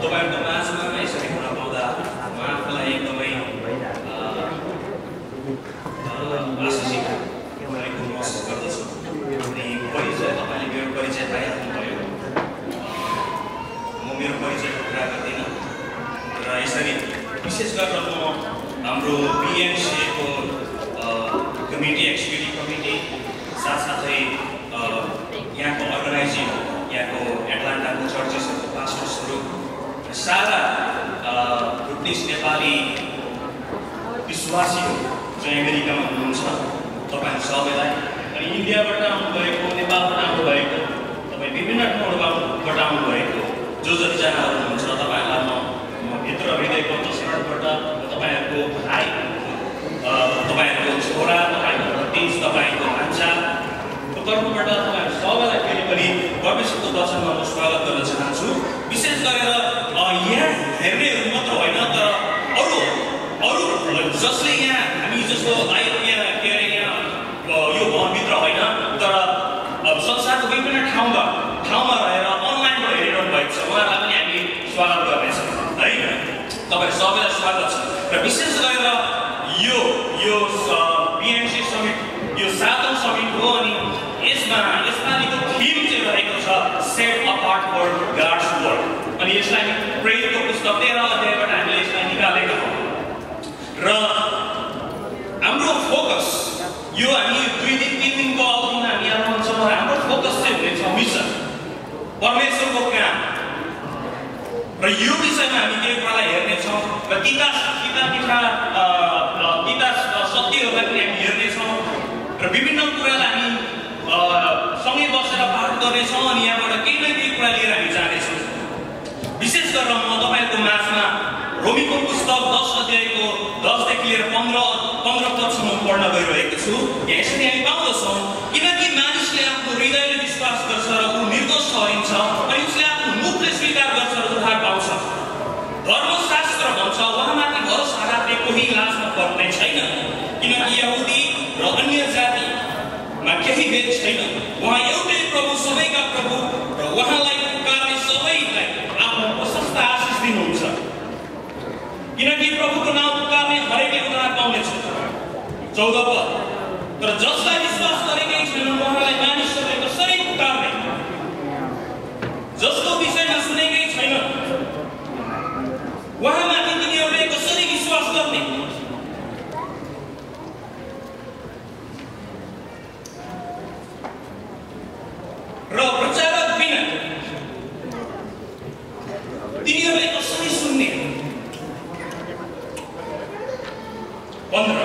तपाईँहरूको माझमा यसरी हुन पाउँदा म आफूलाई एकदमै आशिषित भएको महसुस गर्दछु। अनि परिचय तपाईँले मेरो परिचय पाइहाल्नुभयो। म मेरो परिचयको कुरा गर्दिनँ र यसरी विशेष गरेर म हाम्रो बिएनसिएको कमिटी एक्जिक्युटिभ कमिटी साथसाथै यहाँको अर्गनाइजिङ यहाँको एटलान्टाको चर्चेसहरूको पास्टर्सहरू सारा बुद्धिस्ट नेपाली विश्वासीहरू चाहिँ अमेरिकामा हुनुहुन्छ तपाईँ सबैलाई अनि इन्डियाबाट आउनुभएको नेपालबाट आउनुभएको तपाईँ विभिन्न ठाउँबाट आउनुभएको जतिजनाहरू हुनुहुन्छ तपाईँहरूलाई म भित्र हृदयको तस्बिरबाट तपाईँहरूको भाइ तपाईँहरूको छोरा तपाईँको भतिज तपाईँको भान्साको तर्फबाट तपाईँहरू सबैलाई फेरि पनि परमेश्वरको वचनमा म स्वागत गर्न चाहन्छु। विशेष गरेर यहाँ हेर्नेहरू मात्र होइन तर अरू जसले यहाँ हामी जस्तो लाइभ यहाँ के अरे यहाँ यो भवनभित्र होइन तर संसारको विभिन्न ठाउँमा रहेर अनलाइनबाट हेरिरहनु भएको छ उहाँहरूलाई पनि हामी स्वागत गर्नेछौँ है। तपाईँहरू सबैलाई स्वागत छ र विशेष गरेर यो बिएनसी समिट यो 7औं समिट हो अनि यसपालिको थिम चाहिँ रहेको छ set apart for God's work अनि यसलाई प्रेरितको पुस्तक 13 अध्यायबाट हामीले यसलाई निकालेका हौँ र हाम्रो फोकस यो हामी 2 दिन 3 दिनको अवधिमा हामी यहाँ रहन्छौँ हाम्रो फोकस चाहिँ हुनेछ मिसन परमेश्वरको काम र यो विषयमा हामी केही कुरालाई हेर्नेछौँ र किताब सत्यहरूलाई पनि हामी हेर्नेछौँ र विभिन्न कुरालाई हामी सँगै बसेर पाठ गर्नेछौँ अनि यहाँबाट केही न केही कुरा लिएर हामी जानेछौँ। विशेष गरेर म तपाईँको माझमा रोमीको पुस्तक 10 अध्यायको 10 देखि लिएर 15 पदसम्म पढ्न गइरहेको छु। यहाँ यसरी हामी पाउँदछौँ किनकि मानिसले आफ्नो हृदयले विश्वास गर्छ र ऊ निर्दोष ठहरिन्छ अनि उसले आफ्नो मुखले स्वीकार गर्छ र उद्धार पाउँछ। धर्मशास्त्र भन्छ उहाँमाथि भरोसा राख्ने कोही लाजमा पर्ने छैन किनकि यहुदी र अन्य जातिमा केही भेद छैन। उहाँ एउटै प्रभु सबैका प्रभु र उहाँलाई पुकार्ने सबैलाई आफ्नो प्रशस्त आशिष दिनुहुन्छ किनकि प्रभुको नाम पुकार्ने हरेकले उद्धार पाउनेछ। 14 पद तर जसलाई विश्वास गरेकै छैन उहाँलाई मानिसहरूले कसरी पुकार्ने जसको विषयमा सुनेकै छैन उहाँमाथि तिनीहरूले कसरी विश्वास गर्ने। र प्रचारक बिना तिनीहरूले कसरी सुन्ने। 15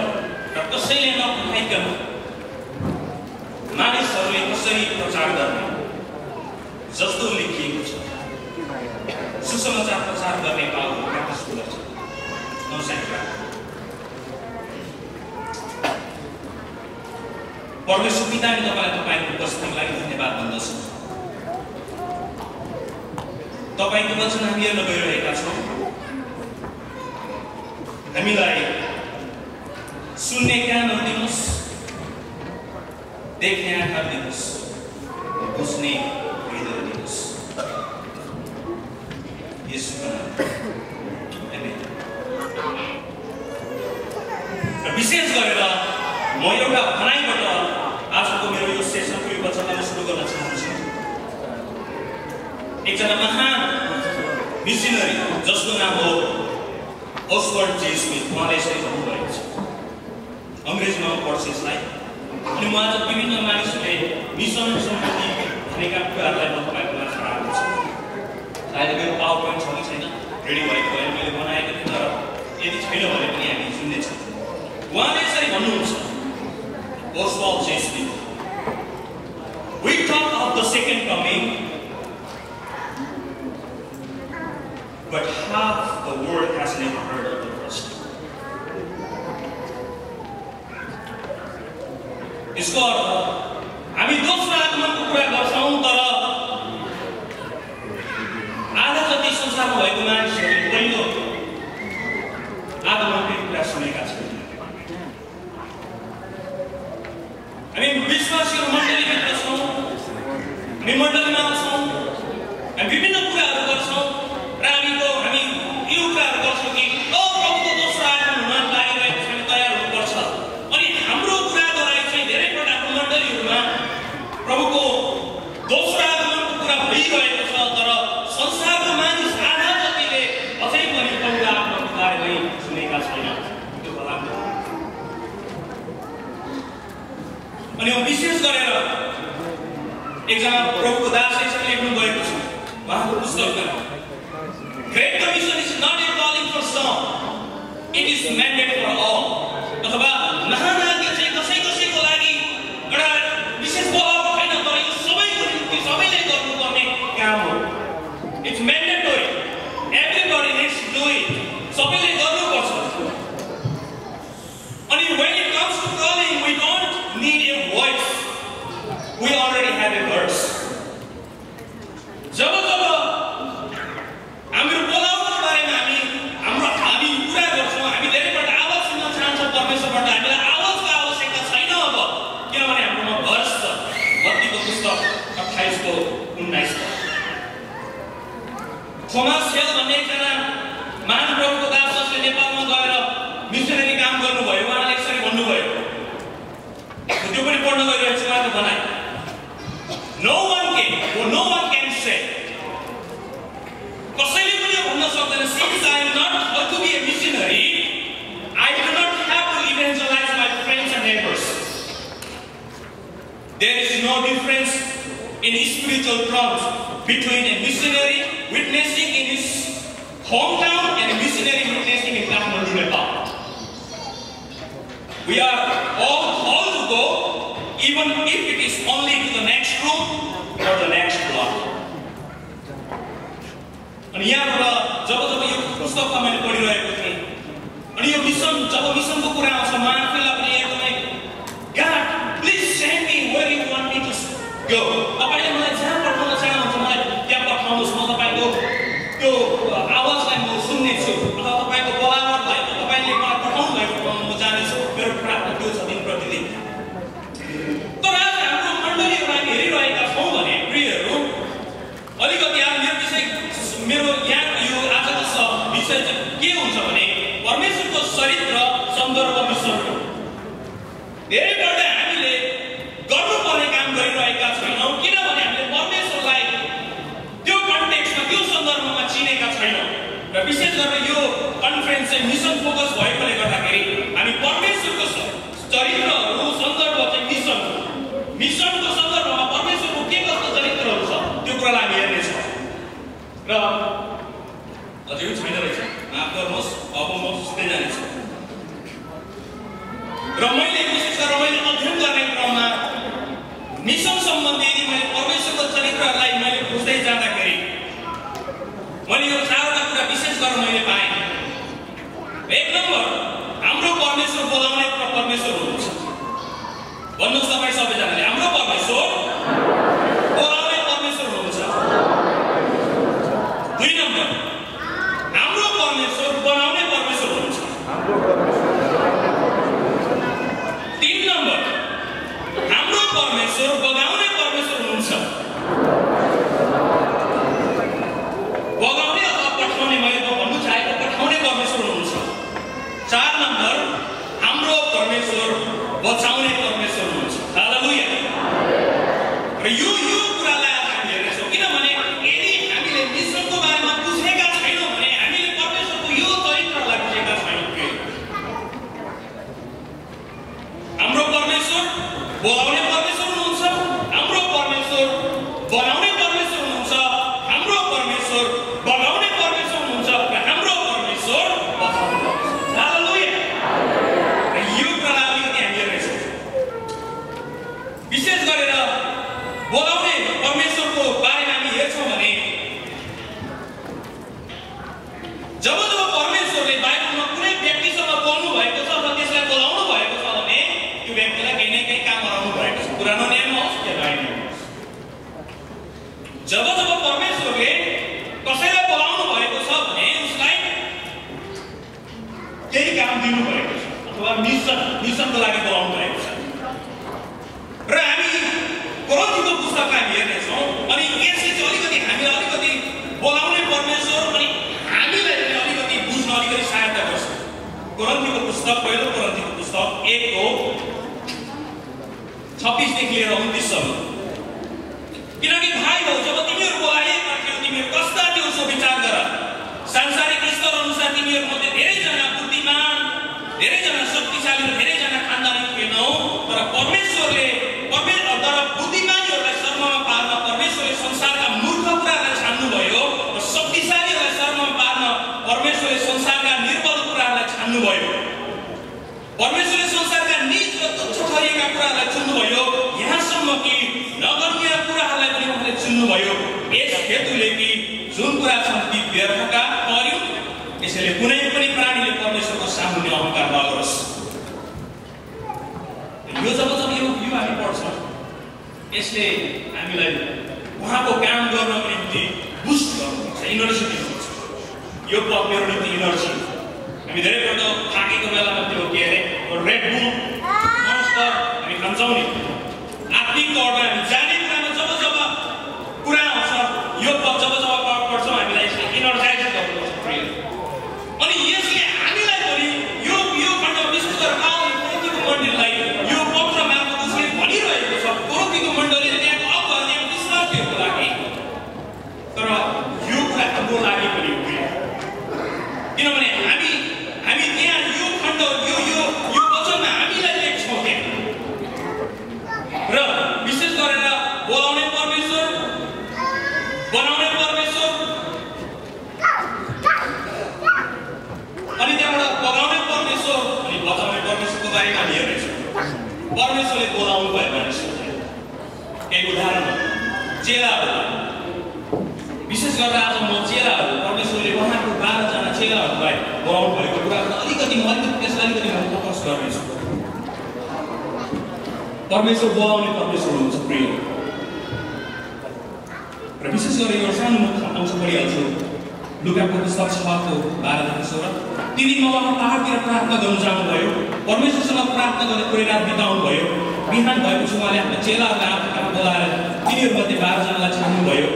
र कसैले नपठाइकन मानिसहरूले कसरी प्रचार गर्ने जस्तो लेखिएको छ। सुसमाचार प्रचार गर्ने पाउनु प्रकाश गर्छ। 9 परमेश्वर पिताले तपाईँको उपस्थितिको लागि धन्यवाद भन्दछु। तपाईँको वचन हामी हेर्न गइरहेका छौँ। हामीलाई सुन्ने कानहरू दिनुहोस्, देख्ने आँखा दिनुहोस्, बुझ्ने हृदय दिनुहोस्। यसोको नाममा आमेन। र विशेष गरेर म एउटा भनाइबाट आजको मेरो यो सेसनको यो वचनलाई सुरु गर्न चाहन्छु। एकजना महान मिसनरी जसको नाम हो ओस्वर्ड जे स्मिथ उहाँले यसरी भन्नुभएको छ। अङ्ग्रेजीमा पढ्छु यसलाई अनि म आज विभिन्न मानिसहरूले मिसन सम्बन्धी भनेका कुराहरूलाई म तपाईँको माझ राखेको छु। अहिले मेरो पावर पोइन्ट छ कि छैन रेडी भएको भएर मैले बनाएको थिएँ तर यदि छैन भने पनि हामी सुन्नेछौँ। उहाँले यसरी भन्नुहुन्छ Oswald J. Smith, we talk of the second coming, but half the world has never heard of the first. इसको अर्थ हामी दोस्रो आगमनको कुरा गर्छौँ तर आधा जति संसारमा भएको मानिसहरूले पहिलो आगमनको कुरा सुनेका छन्। हामी विश्वासीहरू मण्डलीभित्र छौँ, हामी मण्डलीमा छौँ, हामी विभिन्न कुराहरू गर्छौँ र हामीको अनि म विशेष गरेर एकजना प्रभुको दासले यसरी लेख्नु भएको छ उहाँको पुस्तकमा Great Commission is not a calling for some, it is mandate for all. अथवा महान आज्ञा चाहिँ कसैको लागि एउटा विशेष बोलावट छैन तर यो सबैको निम्ति सबैले गर्नुपर्ने काम हो. It's mandatory. Everybody needs to do it. सबैले गर्नुपर्छ. अनि when it comes to calling, we don't need a voice. We already have a verse. जब हाम्रो बोलाउनको बारेमा हामी कुरा गर्छौँ, हामी धेरैपल्ट आवाज सुन्न चाहन्छौँ परमेश्वरबाट. हामीलाई आवाजको आवश्यकता छैन अब, किनभने हाम्रोमा भर्स छ. मत्तीको पुस्तक 28:19. थोमस हेल भन्ने एकजना महान प्रभुको दास जसले नेपालमा गएर मिसनरी काम गर्नुभयो, उहाँले यसरी भन्नुभयो, त्यो पनि पढ्न गइरहेको छु उहाँको भनाइ. No one can say. कसैले पनि भन्न सक्दैन, since I am not going to be a missionary, I do not have to evangelize my friends and neighbors. There is no difference in spiritual terms between a missionary witnessing in his hometown and a missionary witnessing in Kathmandu, Nepal. We are all called to go, even if it is only to the next room or the next block. अनि यहाँबाट जब यो पुस्तकमा मैले पढिरहेको थिएँ अनि यो मिसनको कुरा आउँछ, म आफैलाई पनि एकदमै God, please send me where you want me to go. तपाईले मलाई जहाँ पठाउन चाहनुहुन्छ मलाई त्यहाँ पठाउनुहोस्. म तपाईको त्यो आवाजलाई म सुन्नेछु अथवा तपाईको बोलावटलाई तपाईले मलाई पठाउनु भएको ठाउँमा म जानेछु. मेरो प्रार्थना त्यो छ दिन प्रतिदिन. तर आज हाम्रो मण्डलीहरू हामी हेरिरहेका छौँ भने प्रियहरू, अलिकति मेरो यहाँ यो आजको विषय चाहिँ के हुन्छ भने परमेश्वरको चरित्र सन्दर्भ मिसन हो. धेरैपल्ट हामीले गर्नुपर्ने काम गरिरहेका छैनौँ, किनभने हामीले परमेश्वरलाई त्यो कन्टेक्स्टमा त्यो सन्दर्भमा चिनेका छैनौँ. र विशेष गरेर यो कन्फरेन्स चाहिँ मिसन फोकस भएकोले गर्दाखेरि हामी परमेश्वरको चरित्रहरू सन्दर्भ चाहिँ मिसनको सन्दर्भमा परमेश्वरको के कस्तो चरित्रहरू छ त्यो कुरालाई हामी हेर्नेछौँ. र अझै यो छैन रहेछ, माफ गर्नुहोस्, अब म सिधै जानेछु. र मैले विशेष गरेर मैले अध्ययन गर्ने क्रममा मिसन सम्बन्धी मैले परमेश्वरको चरित्रहरूलाई मैले बुझ्दै जाँदाखेरि मैले यो 4वटा कुरा विशेष गरेर मैले पाएँ. 1 नम्बर, हाम्रो परमेश्वर बोलाउने परमेश्वर हुनुहुन्छ. भन्नुहोस् तपाईँ सबैजनाले, हाम्रो परमेश्वर बोलाउने परमेश्वर हुनुहुन्छ. 2 नम्बर, हाम्रो परमेश्वर बनाउने परमेश्वर हुनुहुन्छ. 3 नम्बर, हाम्रो परमेश्वर बगाउने परमेश्वर हुनुहुन्छ. बगाउने अथवा पठाउने, मैले भन्नु चाहेको पठाउने परमेश्वर हुनुहुन्छ. 4 नम्बर, हाम्रो परमेश्वर बचाउने परमेश्वर हुनुहुन्छ. हालेलुया. र यो कुरालाई हामी हेर्नेछौँ, किनभने यदि हामीले मिसनको बारेमा बुझेका छैनौँ भने हामीले परमेश्वरको यो चरित्रलाई बुझेका छैनौँ. हाम्रो परमेश्वर बोलाउने परमेश्वर हुनुहुन्छ, हाम्रो परमेश्वर बनाउने परमेश्वर हुनुहुन्छ, हाम्रो परमेश्वर बगाउने परमेश्वर हुनुहुन्छ र हाम्रो परमेश्वर बचाउने परमेश्वर. हालेलुया. र यो कुरालाई अलिकति हामी हेर्नेछौँ. विशेष गरेर बोलाउने परमेश्वरको बारेमा हामी हेर्छौँ भने जब परमेश्वरले बाइबलमा कुनै व्यक्तिसँग बोल्नु भएको छ अथवा त्यसलाई बोलाउनु भएको छ भने त्यो व्यक्तिलाई केही न केही काम गराउनु भएको छ. पुरानो नियम होस् या नयाँ नियम होस्, जब परमेश्वरले कसैलाई बोलाउनु भएको छ भने उसलाई केही काम दिनु भएको छ अथवा मिसनको लागि बोलाउनु भएको छ. र हामी कोरिन्थीको पुस्तकमा हामी हेर्नेछौँ. अनि यसले चाहिँ हामीलाई अलिकति बोलाउने परमेश्वर अनि हामीलाई अलिकति बुझ्न अलिकति सहायता गर्छ. कोरिन्थीको पुस्तक, पहिलो कोरिन्थीको पुस्तक 1:26 देखि लिएर 29 सम्म. किनकि भाइ हो, जब तिमीहरू बोलाइएका थियौ तिमीहरू कस्ता थियौ सो विचार गर. सांसारिक स्तर अनुसार तिमीहरूमध्ये धेरैजना बुद्धिमान, धेरैजना शक्तिशाली र धेरैजना खानदानी थिएनौ, तर परमेश्वरले तर बुद्धिमानीहरूलाई शर्ममा पार्न परमेश्वरले संसारका मूर्ख कुराहरूलाई छान्नुभयो र शक्तिशालीहरूलाई शर्ममा पार्न परमेश्वरले संसारका निर्बल कुराहरूलाई छान्नुभयो। परमेश्वरले संसारका नीच र तुच्छ ठहरिएका कुराहरूलाई चुन्नुभयो, यहाँसम्म कि नगर्य कुराहरूलाई पनि उहाँले चुन्नुभयो। यस हेतुले कि जुन कुरा छन् ती व्यर्थका पर्यो, यसैले कुनै पनि प्राणीले परमेश्वरको सामुन्ने अहंकार नगरोस्। यो जब यो हामी पढ्छौँ, यसले हामीलाई उहाँको काम गर्नको निम्ति बुस्ट गर्नुपर्छ, इनर्जी दिनुपर्छ। यो पद मेरो निम्ति इनर्जी। हामी धेरैपल्ट थाकेको बेलामा त्यो के अरे रेड बुल मन्स्टर हामी खान्छौँ नि। आत्मिक तौरमा हामी जाने कुरामा जब जब कुरा आउँछ, यो पद जब जब पढ्छौँ हामीलाई यसले इनर्जाइज गर्नुपर्छ प्रिय। अनि यसले हामीलाई पनि यो खण्ड विशेष गरेर कोरिन्थीको मण्डलीलाई यो पत्र मार्फत भनिरहेको छ। कोरिन्थीको मण्डलीले त्यहाँको त्यहाँ विश्वासीहरूको लागि, तर यो कुरा हाम्रो लागि पनि हो, किनभने हामी त्यहाँ यो खण्ड यो वचनमा हामीलाई लेख्छौँ त्यहाँ। र विशेष गरेर बोलाउने परमेश्वर, बनाउने परमेश्वर, अनि त्यहाँबाट बगाउने परमेश्वर अनि बचाउने परमेश्वरको बारेमा हामी हेर्नेछौँ। परमेश्वरले बोलाउनु भयो मानिसहरूलाई। एक उदाहरण चेलाहरू, विशेष गरेर आज म चेलाहरू, परमेश्वरले उहाँको 12 जना चेलाहरूलाई बोलाउनु भएको कुरामा अलिकति त्यसलाई अलिकति म फोकस गर्नेछु। परमेश्वर बोलाउने परमेश्वर हुनुहुन्छ प्रिय। र विशेष गरेर यो सानो अंश पढिहाल्छु, लुकाको पुस्तक 6:12-16। ती दिनमा उहाँ पहाडतिर प्रार्थना गर्नु जानुभयो, परमेश्वरसँग प्रार्थना गर्ने पुरै रात बिताउनुभयो। बिहान भएपछि उहाँले आफ्नो चेलाहरूलाई आफूसँग बोलाएर तिनीहरूमध्ये 12 जनालाई छान्नुभयो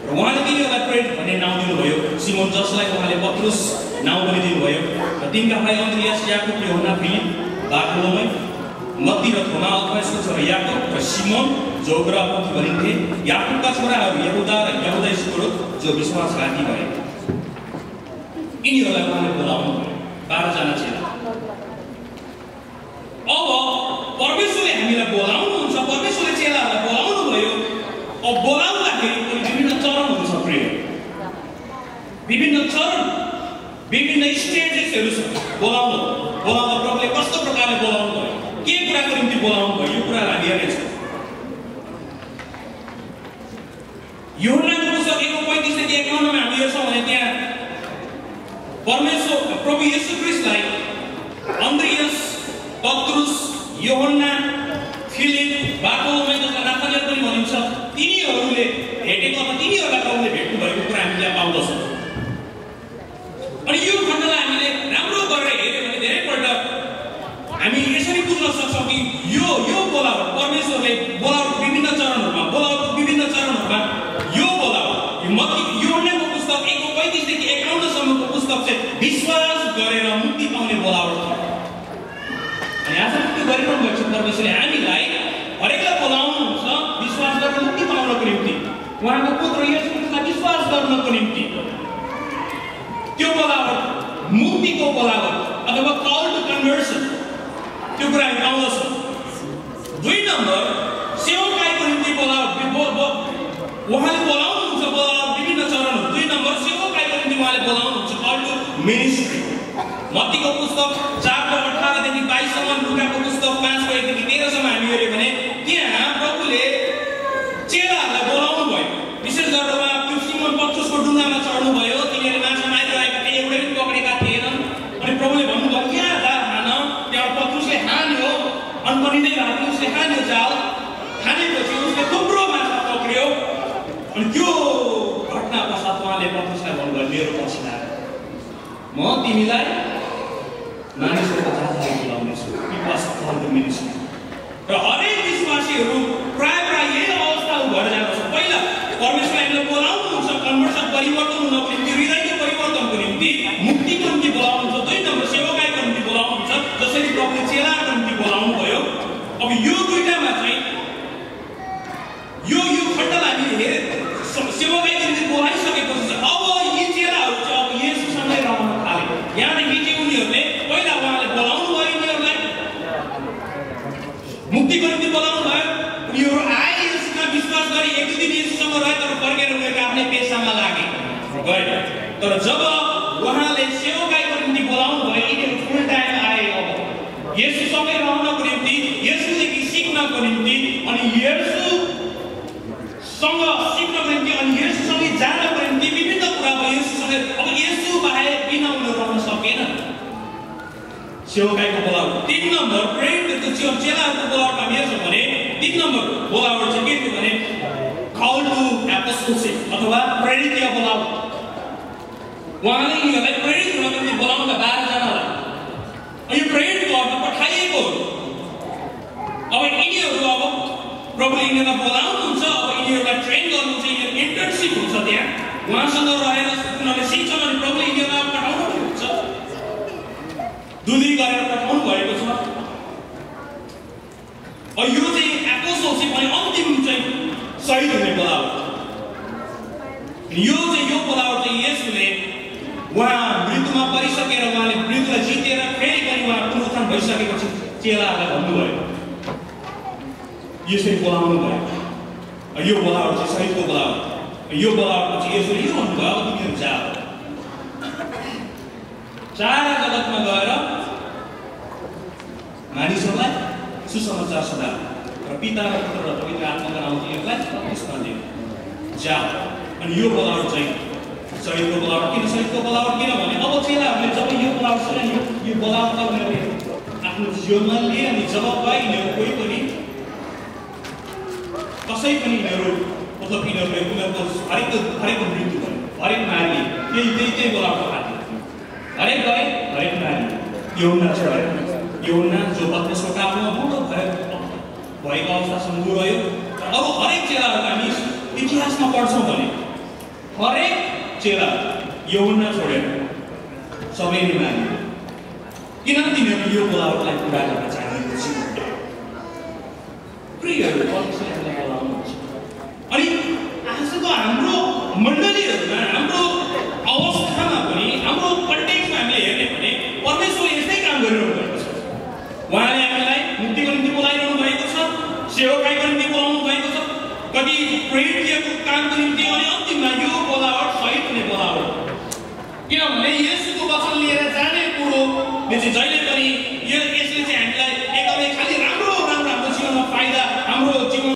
र उहाँले तिनीहरूलाई प्रेरित भन्ने नाउँ दिनुभयो। सिमोन, जसलाई उहाँले पत्रुस नाउँ पनि दिनुभयो, र तिनका भाइ अन्द्रियास, याकुब, यूहन्ना, फिलिप, बारथोलोमै, मत्ती र थोमा, अल्फायसको छोरा याकुब र सिमोन जो उग्रपन्थी भनिन्थे, याकुबका छोराहरू यहुदा र यहुदा इस्करियोत जो विश्वासघाती भए। यिनीहरूलाई उहाँले बोलाउनु भयो, 12 जना चेला। अब परमेश्वरले हामीलाई बोलाउनुहुन्छ, परमेश्वरले चेलाहरूलाई बोलाउनु भयो। अब बोलाउँदाखेरि पनि विभिन्न चरणहरू छ प्रिय, विभिन्न चरण, विभिन्न स्टेजेसहरू छ बोलाउनु। बोलाउँदा प्रभुले कस्तो प्रकारले बोलाउनु भयो, के कुराको निम्ति बोलाउनु भयो, यो कुरालाई हामी हेर्नेछौँ। यूहन्नाको पुस्तक 1:35-51 हामी हेर्छौँ भने त्यहाँ परमेश्वर प्रभु येशू ख्रीष्टलाई अन्द्रियास, पत्रुस, यूहन्ना, फिलिप, बारथोलोमै, जसलाई नाथानिएल पनि भनिन्छ, तिनीहरूले भेटेको अथवा तिनीहरूलाई प्रभुले भेट्नु भएको कुरा हामीले पाउँदछौँ। अनि यो खण्डलाई हामीले राम्रो गरेर हेऱ्यौँ भने धेरैपल्ट हामी यसरी बुझ्न सक्छौँ कि यो बोलावट परमेश्वरले बोलावट विभिन्न चरणहरूमा यो बोलावट यूहन्नाको पुस्तक 1:35-51 पुस्तक चाहिँ विश्वास गरेर मुक्ति पाउने बोलावट थियो। अनि आज मुक्ति गरिरहनु भएको छ परमेश्वरले हामीलाई हरेकलाई बोलाउनुहुन्छ विश्वास गरेर मुक्ति पाउनको निम्ति, उहाँको पुत्र येशू ख्रीष्टलाई विश्वास गर्नको निम्ति। त्यो बोलावट मुक्तिको बोलावट अथवा कल टु कन्भर्सन, त्यो कुरा हामी पाउँदछौँ। 2 नम्बर सेवकाईको निम्ति बोलावट, उहाँले बोलाउनुहुन्छ बोलावट विभिन्न चरणहरू। 2 नम्बर सेवकाईको निम्ति उहाँले बोलाउनुहुन्छ कल टु मिनिस्ट्री। मत्तीको पुस्तक 4:18-22, लुकाको पुस्तक 5:1-13 हामी हेऱ्यौँ भने त्यहाँ प्रभुले चेलाहरूलाई बोलाउनु भयो। विशेष गरेर उहाँ त्यो सिमोन पत्रुसको डुङ्गामा चढ्नुभयो, तिनीहरूले माछा मारिरहेका थिए, एउटै पनि पक्रेका थिएनन्। अनि प्रभुले भन्नुभयो यहाँ जाल हान, त्यहाँ पत्रुसले हान्यो, अनि पनिँदै भएको उसले हान्यो जाल, हानेपछि उसले थुप्रो माछा पक्रियो। अनि त्यो घटना पश्चात उहाँले पत्रुसलाई भन्नुभयो मेरो पछि लाग, म तिमीलाई मानिसहरूको जातलाई बोलाउनेछु। र हरेक विश्वासीहरू प्राय यही अवस्था भएर जान्छ। पहिला परमेश्वरले हामीलाई बोलाउनुहुन्छ कन्भर्सन, परिवर्तन हुनको निम्ति, हृदयको परिवर्तनको निम्ति, मुक्तिको निम्ति बोलाउनुहुन्छ। 2 नम्बर सेवकाईको निम्ति बोलाउनुहुन्छ, जसरी प्रभुले चेलाको निम्ति बोलाउनु भयो। अब यो दुईटामा चाहिँ यो खण्डलाई हामीले हेरेर सेवकाईको निम्ति बोलाइसकेपछि अब यी चेलाहरू चाहिँ अब येशूसँगै रहन थाले। यहाँदेखि चाहिँ उनीहरूले पहिला उहाँले बोलाउनु भयो, यिनीहरूलाई मुक्तिको निम्ति बोलाउनु भयो, उनीहरू गए। तर जब उहाँले सेवकाईको निम्ति बोलाउनु भयो, यिनीहरू फुल टाइम आए। अब येशूसँगै रहनको निम्ति, येशूदेखि सिक्नको निम्ति, अनि येशूसँग सिक्नको निम्ति, अनि येशूसँगै जानको निम्ति विभिन्न कुराको येशूसँगै। अब येशू बाहेक बिना उनीहरू रहन सकेन। सेवकाईको बोलावट 3 नम्बर प्रेरितको चेलाहरूको बोलावट हामी हेर्छौँ भने 3 नम्बर बोलावट चाहिँ के थियो भने कल टु एपोस्टलशिप अथवा प्रेरितीय बोलावट। उहाँले यिनीहरूलाई प्रेरित हुनको निम्ति बोलाउनु भयो 12 जनालाई। यो प्रेरित गर्न पठाइएको हो। अब यिनीहरू अब प्रभुले यिनीहरूलाई बोलाउनुहुन्छ, अब यिनीहरूलाई ट्रेन गर्नुहुन्छ, यिनीहरू इन्टर्नसिप हुन्छ त्यहाँ। उहाँसँग रहेर उनीहरूले सिक्छन् अनि प्रभुले यिनीहरूलाई पठाउनु हुन्छ। दुली गरेर पठाउनु भएको छ। यो चाहिँ एपोस्टलशिप अनि अन्तिम चाहिँ शहीद हुने बोलावट। यो बोलावट चाहिँ येशूले उहाँ मृत्युमा परिसकेर उहाँले मृत्युलाई जितेर फेरि पनि उहाँ पुनरुत्थान भइसकेपछि चेलाहरूलाई भन्नुभयो, यसरी बोलाउनु भयो। यो बोलावट चाहिँ शहीदको बोलावट। यो बोलावटपछि येशूले यो भन्नुभयो, अब तिमीहरू जा, सारा जगतमा गएर मानिसहरूलाई सुसमाचार सुनाऊ र पिता र पुत्र र पवित्र आत्माका नाममा तिनीहरूलाई बप्तिस्मा दिऊ। जाऊ। अनि यो बोलावट चाहिँ शहीदको बोलावट। किन शहीदको बोलावट? किनभने अब चेलाहरूले जब यो बोलावट सुने, यो बोलावट त उनीहरूले आफ्नो जीवनमा लिए। अनि जब गए यिनीहरू कोही पनि कसै पनि यिनीहरू मतलब उनीहरूको हरेकको मृत्यु भयो, हरेक मारिए। त्यही बोलावट खाथ्यो। हरेक गए, हरेक मारिए। यूहन्ना छोडेर, यूहन्ना जो पत्रुसको कालमा बुढो भएको अवस्थासम्म रह्यो। अब हरेक चेलाहरू हामी इतिहासमा पढ्छौँ भने हरेक चेला यूहन्ना छोडेर सबैले माने। किन? तिनीहरू यो बोलावटलाई पुरा गर्न चाहेको थियो। प्रियहरू, परमेश्वरले बोलाउनुहुन्छ। अनि आजको हाम्रो मण्डलीहरूमा, हाम्रो अवस्थामा पनि, हाम्रो कन्टेक्स्टमा हामीले हेर्ने भने परमेश्वरले यस्तै काम गरिरहनु भएको छ। उहाँले हामीलाई मुक्तिको निम्ति बोलाइरहनु भएको छ, सेवकाईको निम्ति बोलाउनु भएको छ, कति प्रेरितको कामको निम्ति, अनि अन्तिममा यो बोलावट शहीद हुने बोलावट। किनभने येशूको वचन लिएर जाने कुरोले चाहिँ जहिले पनि